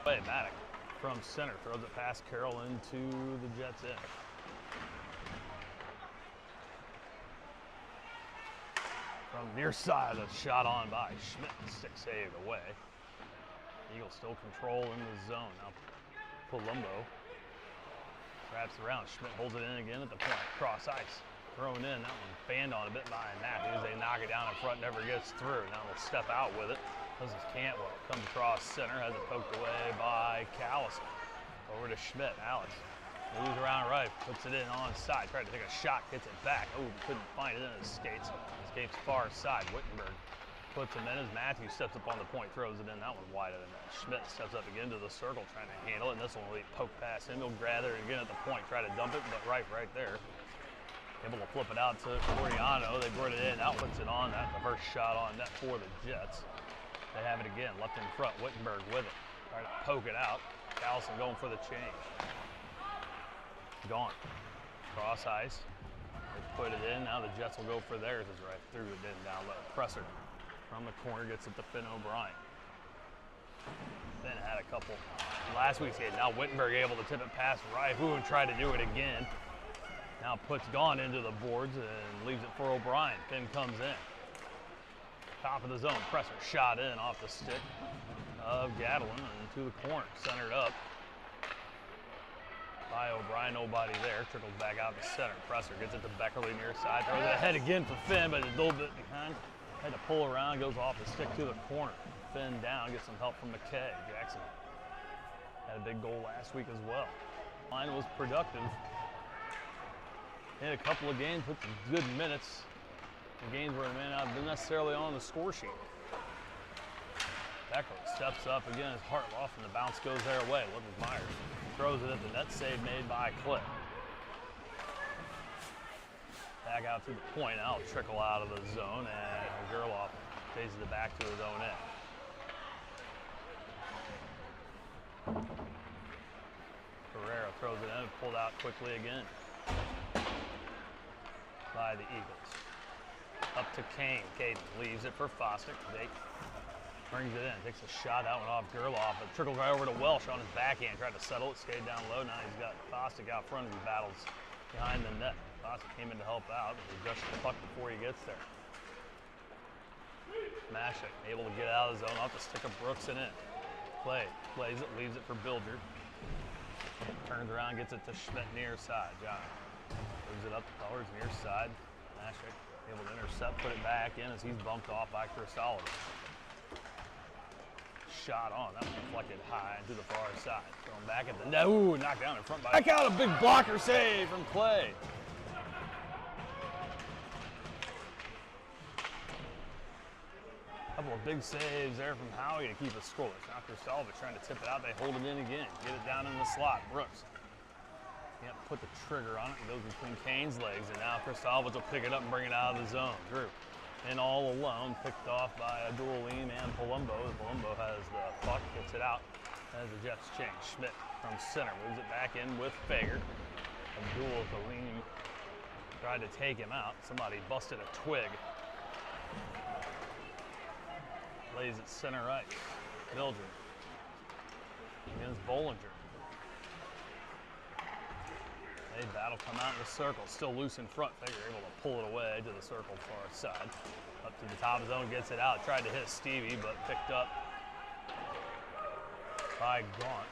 Maddox from center throws it past Carroll into the Jets end. From near side, a shot on by Schmidt, stick saved away. Eagles still control in the zone. Now Palumbo wraps around. Schmidt holds it in again at the point. Cross ice. Thrown in. That one banned on a bit by Matthews. They knock it down in front, never gets through. Now they'll step out with it. This is Cantwell. Comes across center, has it poked away by Callison. Over to Schmidt. Alex moves around right, puts it in on side. Tried to take a shot, gets it back. Oh, couldn't find it in his skates. Escapes far side. Wittenberg puts him in as Matthews steps up on the point, throws it in. That one wider than that. Schmidt steps up again to the circle, trying to handle it, and this one will be poked past him. He'll gather it again at the point, try to dump it, but right there. Able to flip it out to Oriano. They brought it in. Out puts it on. That's the first shot on net for the Jets. They have it again. Left in front. Wittenberg with it. Trying to poke it out. Callison going for the change. Gone. Cross ice. They put it in. Now the Jets will go for theirs. Is right through it in down low. Presser from the corner gets it to Finn O'Brien. Finn had a couple last week's game. Now Wittenberg able to tip it past Raifu and try to do it again. Now puts Gone into the boards and leaves it for O'Brien. Finn comes in. Top of the zone. Presser shot in off the stick of Gatlin into the corner. Centered up by O'Brien. Nobody there. Trickles back out to center. Presser gets it to Beckerly near side. Throws it ahead again for Finn, but it's a little bit behind. Had to pull around. Goes off the stick to the corner. Finn down. Gets some help from McKay. Jackson had a big goal last week as well. Line was productive. In a couple of games, put some good minutes. The games where it may not have been necessarily on the score sheet. Beckley steps up again as Hartloff, and the bounce goes their way. Look at Myers. Throws it at the net, save made by Cliff. Back out to the point. Now trickle out of the zone, and Gerloff chases it back to his own end. Pereira throws it in, pulled out quickly again by the Eagles. Up to Kane. Caden leaves it for Fostick. They brings it in, takes a shot, that one off Gerloff, but trickles right over to Welsh on his backhand, tried to settle it, skate down low. Now he's got Fostick out front as he battles behind the net. Fostick came in to help out, but he just the puck before he gets there. Mashik able to get out of the zone off the stick of Brooks and in. Plays it, leaves it for Bilger. Turns around, gets it to Schmidt near side. John moves it up towards near side. Mashik able to intercept, put it back in as he's bumped off by Cristaldo. Shot on, that was deflected high into the far side. Thrown back at the net. Ooh, knocked down in front by. Back out, a big blocker save from Clay. Couple of big saves there from Howie to keep it scoreless. Now Cristaldo trying to tip it out. They hold it in again. Get it down in the slot. Brooks can't put the trigger on it. It goes between Kane's legs, and now Cristaldo will pick it up and bring it out of the zone. Drew in all alone, picked off by Abdul-Alim and Palumbo. Palumbo has the puck, gets it out as the Jets change. Schmidt from center moves it back in with Fager. Abdul-Alim tried to take him out. Somebody busted a twig. Lays it center right. Bilger against Bollinger. They battle, come out in the circle, still loose in front. Fager able to pull it away to the circle far side. Up to the top of the zone, gets it out. Tried to hit Stevie, but picked up by Gaunt.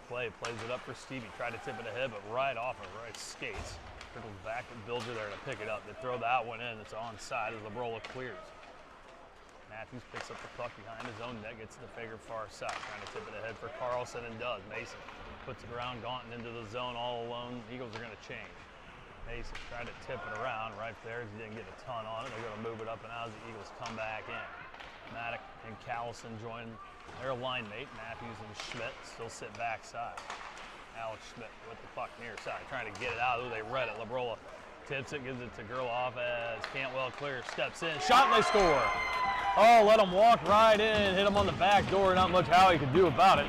Clay plays it up for Stevie. Tried to tip it ahead, but right off of right skates. Trickles back to Bilger there to pick it up. They throw that one in. It's onside as Labrola clears. Matthews picks up the puck behind his own net, gets to the Fager far side. Trying to tip it ahead for Carlson and does. Mason puts it around Gaunt into the zone all alone. Eagles are going to change. Mason tried to tip it around right there. He didn't get a ton on it. They're going to move it up and out as the Eagles come back in. Maddox and Callison join their line mate. Matthews and Schmidt still sit backside. Alex Schmidt with the puck near side, trying to get it out. Ooh, they read it. Labrola tips it, gives it to Gerloff as Cantwell clears, steps in, shot, and they score. Oh, let him walk right in, hit him on the back door. Not much Howie could do about it.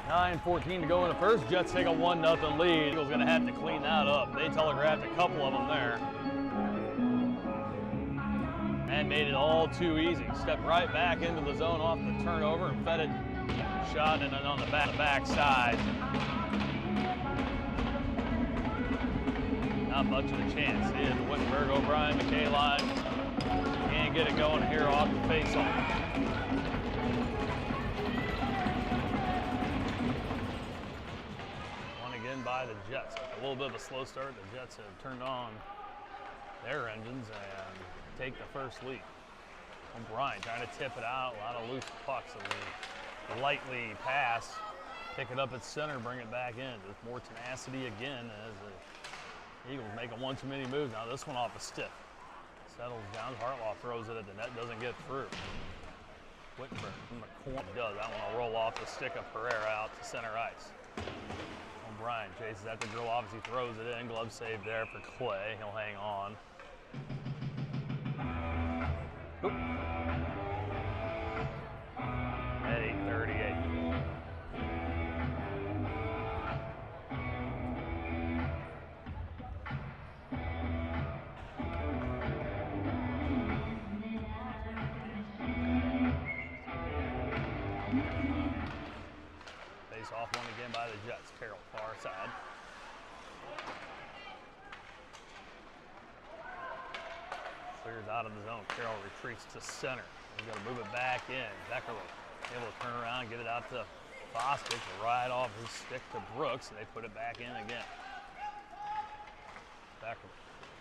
9:14 to go in the first. Jets take a 1-0 lead. Eagles going to have to clean that up. They telegraphed a couple of them there. And made it all too easy. Stepped right back into the zone off the turnover and fed it shot and then on the back side. Not much of a chance. He is Wittenberg, O'Brien, McKay line. Can't get it going here off the face-off. One again by the Jets. A little bit of a slow start. The Jets have turned on their engines and take the first lead. O'Brien trying to tip it out. A lot of loose pucks. So we lightly pass, pick it up at center, bring it back in. There's more tenacity again as the Eagles making one too many moves. Now this one off a stiff. Settles down. Hartlaw throws it at the net. Doesn't get through. Wittenberg from the corner does. That one will roll off the stick of Pereira out to center ice. O'Brien chases after Grill. Obviously throws it in. Glove save there for Clay. He'll hang on. Oop. At 8:38. Face off one again by the Jets. Carroll far side. Clears out of the zone. Carroll retreats to center. He's going to move it back in. Beckerle able to turn around, get it out to Bostic, right off his stick to Brooks, and they put it back in again. Beckerle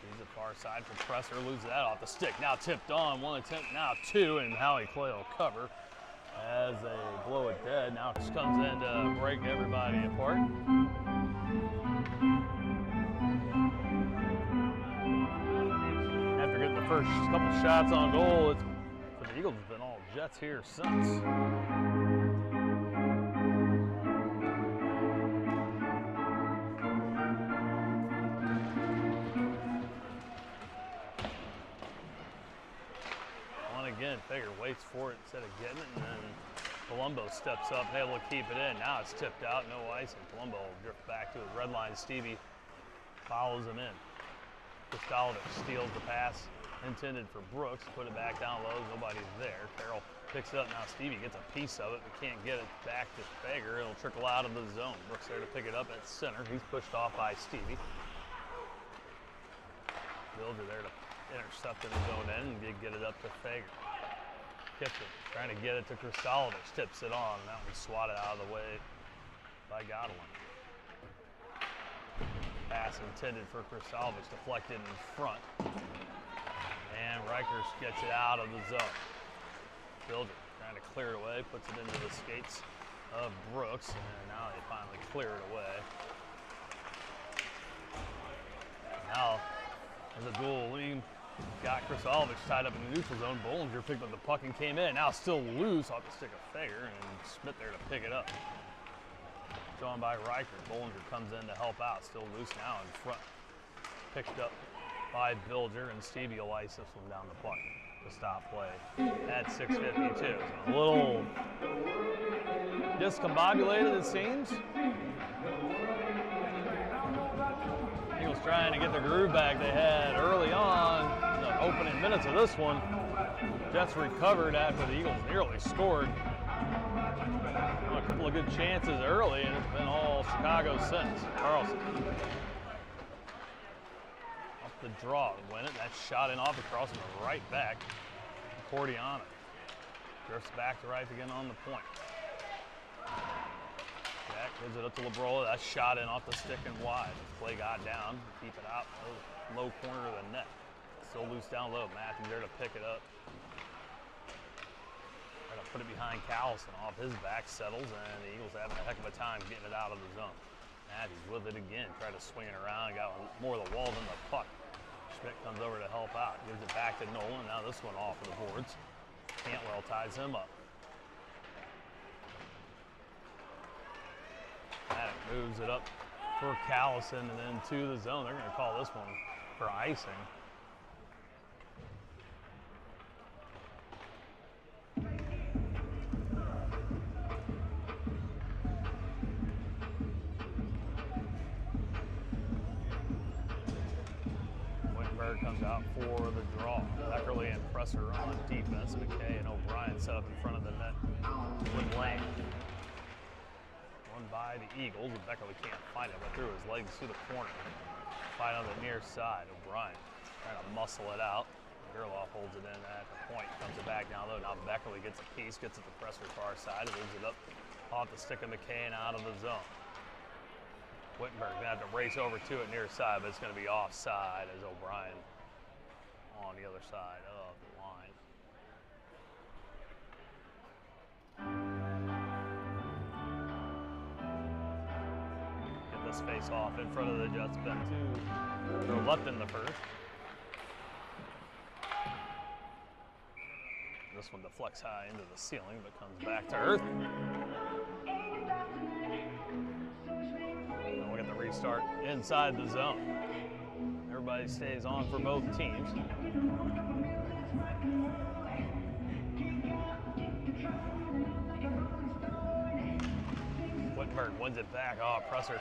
leaves it far side for Presser, loses that off the stick. Now tipped on, one attempt, now two, and Howie Clay will cover as they blow it dead. Now it just comes in to break everybody apart. After getting the first couple shots on goal, it's, for the Eagles, it's been all Jets here since. One again, Fager waits for it instead of getting it, and then Palumbo steps up and able to keep it in. Now it's tipped out, no ice, and Palumbo will drift back to his red line. Stevie follows him in. Kristalovic steals the pass intended for Brooks, put it back down low, nobody's there. Carroll picks it up, now Stevie gets a piece of it, but can't get it back to Fager. It'll trickle out of the zone. Brooks there to pick it up at center. He's pushed off by Stevie. Builder there to intercept in his own end and get it up to Fager. Kipton trying to get it to Kristalovic, tips it on, and that one's swatted out of the way by Godwin. Pass intended for Kristalovic, deflected in front. And Reichers gets it out of the zone. Builder trying to clear it away, puts it into the skates of Brooks, and now they finally clear it away. Now, as a dual lean, got Kristalovic tied up in the neutral zone. Bollinger picked up the puck and came in. Now still loose off the stick of Fager, and Schmidt there to pick it up. Drawn by Riker. Bollinger comes in to help out. Still loose now in front. Picked up by Bilger, and Stevie will ice this one down the puck to stop play at 6:52. So a little discombobulated, it seems. Eagles trying to get the groove back they had early on in the opening minutes of this one. Jets recovered after the Eagles nearly scored. A couple of good chances early, and it's been all Chicago since. Carlson. Off the draw, win it. That shot in off the cross from the right back. Cordiana drifts back to right again on the point. Jack gives it up to Labrola. That shot in off the stick and wide. Play got down. Keep it out. Low corner of the net. Still loose down low. Matthews there to pick it up. Put it behind Callison, off his back, settles, and the Eagles having a heck of a time getting it out of the zone. Matthews with it again, tried to swing it around, got more of the wall than the puck. Schmidt comes over to help out, gives it back to Nolan. Now this one off of the boards. Cantwell ties him up. Maddox moves it up for Callison and then to the zone. They're going to call this one for icing. Comes out for the draw. Eckerly and Presser on defense. McKay and O'Brien set up in front of the net with Lane. by the Eagles. And Beckerly can't find it, but threw his legs through the corner. Fight on the near side. O'Brien trying to muscle it out. Gerloff holds it in at the point, comes it back down low. Now Beckerly gets a piece, gets it to pressure far side, moves it up off the stick of McKay and out of the zone. Wittenberg gonna have to race over to it near side, but it's gonna be offside as O'Brien on the other side of the line. Get this face off in front of the Jets. Been to go left in the first. This one deflects high into the ceiling, but comes back to earth. And we'll get the restart inside the zone. Everybody stays on for both teams. Wittenberg wins it back. Oh, Presser.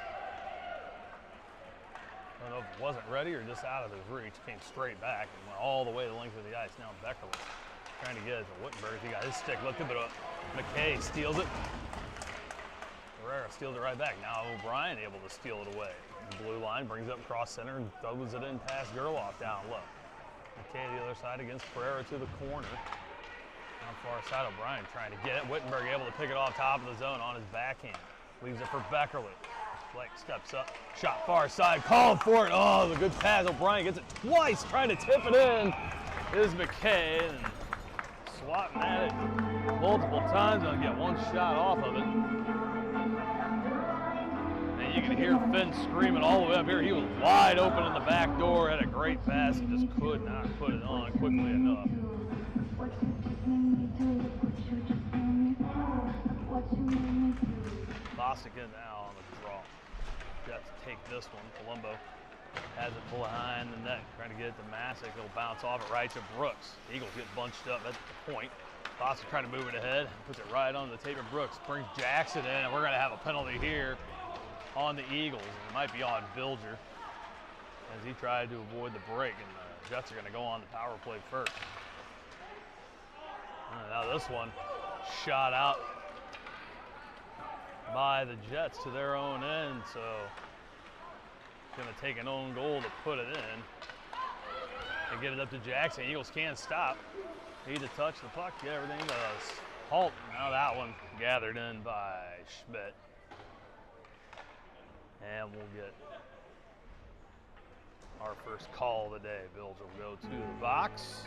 I don't know if it wasn't ready or just out of his reach. Came straight back and went all the way the length of the ice. Now Beckerly trying to get it to Wittenberg. He got his stick lifted, but McKay steals it. Herrera steals it right back. Now O'Brien able to steal it away. The blue line brings it up cross center and throws it in past Gerloff down low. McKay the other side against Pereira to the corner. On far side, O'Brien trying to get it. Wittenberg able to pick it off top of the zone on his backhand. Leaves it for Beckerly. Blake steps up, shot far side, called for it. Oh, the good pass. O'Brien gets it twice, trying to tip it in. Is McKay. And swatting at it multiple times, gonna get one shot off of it. And you can hear Finn screaming all the way up here. He was wide open in the back door, had a great pass, and just could not put it on quickly enough. Bostic in now on the draw. Jets take this one. Palumbo has it behind the net, trying to get it to Masick. He'll bounce off it right to Brooks. The Eagles get bunched up at the point. Bostic trying to move it ahead, puts it right on the tape of Brooks, brings Jackson in, and we're going to have a penalty here on the Eagles. And it might be on Bilger as he tried to avoid the break, and the Jets are going to go on the power play first. Now this one shot out by the Jets to their own end, so going to take an own goal to put it in and get it up to Jackson. Eagles can't stop. Need to touch the puck, get everything to halt. Now that one gathered in by Schmidt. And we'll get our first call of the day. Bills will go to the box.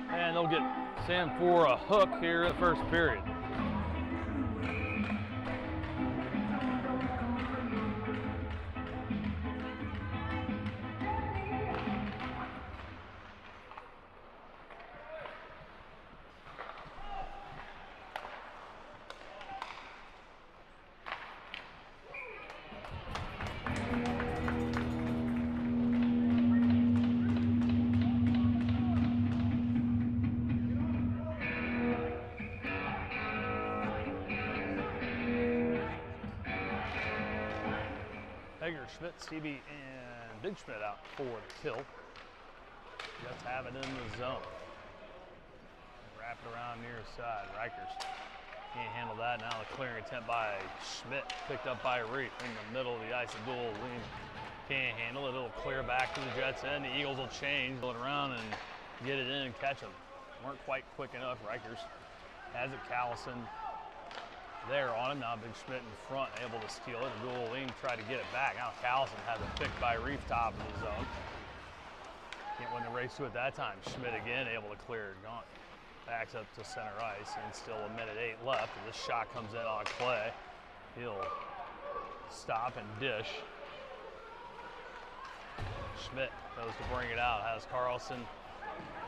And they'll get Sam for a hook here in the first period. Schmidt, Stevie, and Big Schmidt out for the kill. Jets have it in the zone. Wrap it around near side. Rikers can't handle that. Now the clearing attempt by Schmidt, picked up by Reef in the middle of the ice. A dual lean can't handle it. It'll clear back to the Jets end. The Eagles will change, pull it around and get it in and catch them. Weren't quite quick enough. Rikers has it. Callison there on him. Now Big Schmidt in front, able to steal it. A dual lean, try to get it back. Now Callison has it picked by Reef top of the zone. Can't win the race to it that time. Schmidt again able to clear it. Gone. Backs up to center ice, and still a minute 8 left. And this shot comes in on Clay. He'll stop and dish. Schmidt goes to bring it out. Has Carlson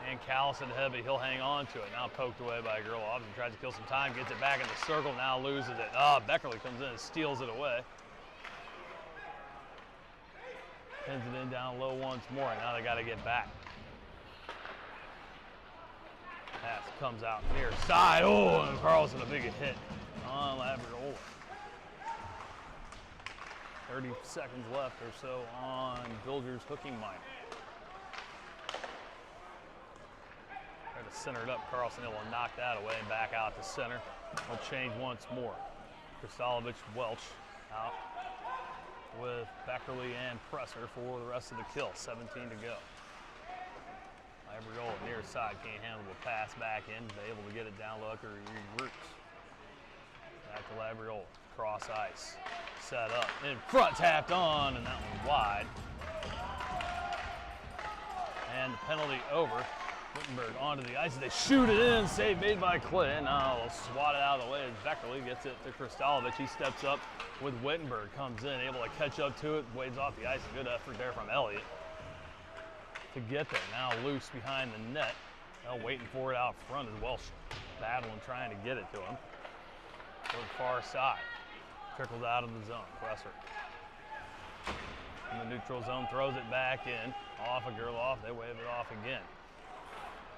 and Callison heavy. He'll hang on to it. Now poked away by Gerloff and tries to kill some time. Gets it back in the circle. Now loses it. Beckerly comes in and steals it away. Pins it in down low once more. Now they got to get back. Pass comes out near side. Oh, and Carlson a big hit on Labradola. 30 seconds left or so on Bilger's hooking minor. Try to center it up. Carlson able to knock that away and back out to center. We'll change once more. Kristalovich, Welch out with Beckerly and Presser for the rest of the kill. 17 to go. Labriola near side, can't handle the pass back in, but able to get it down low or roots. Back to Labriola, cross ice, set up, in front, tapped on, and that one wide. And the penalty over. Wittenberg onto the ice, they shoot it in, save made by Clay, and now they'll swat it out of the way as Beckerly gets it to Kristalovich. He steps up with Wittenberg, comes in, able to catch up to it, wades off the ice. A good effort there from Elliott to get there. Now loose behind the net. Now waiting for it out front as Welsh battling, trying to get it to him. To the far side. Trickles out of the zone. Presser in the neutral zone, throws it back in. Off of Gerloff, they wave it off again.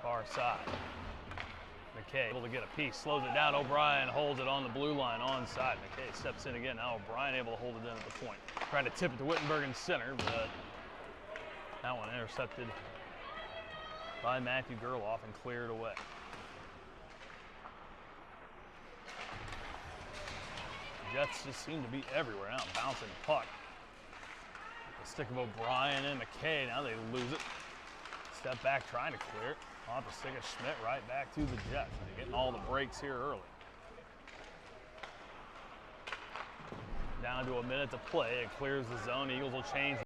Far side. McKay able to get a piece, slows it down. O'Brien holds it on the blue line onside. McKay steps in again. Now O'Brien able to hold it in at the point. Trying to tip it to Wittenberg in center, but that one intercepted by Matthew Gerloff and cleared away. The Jets just seem to be everywhere now, bouncing puck. The stick of O'Brien and McKay, now they lose it. Step back, trying to clear it. Off the stick of Schmidt, right back to the Jets. They're getting all the breaks here early. Down to a minute to play. It clears the zone. Eagles will change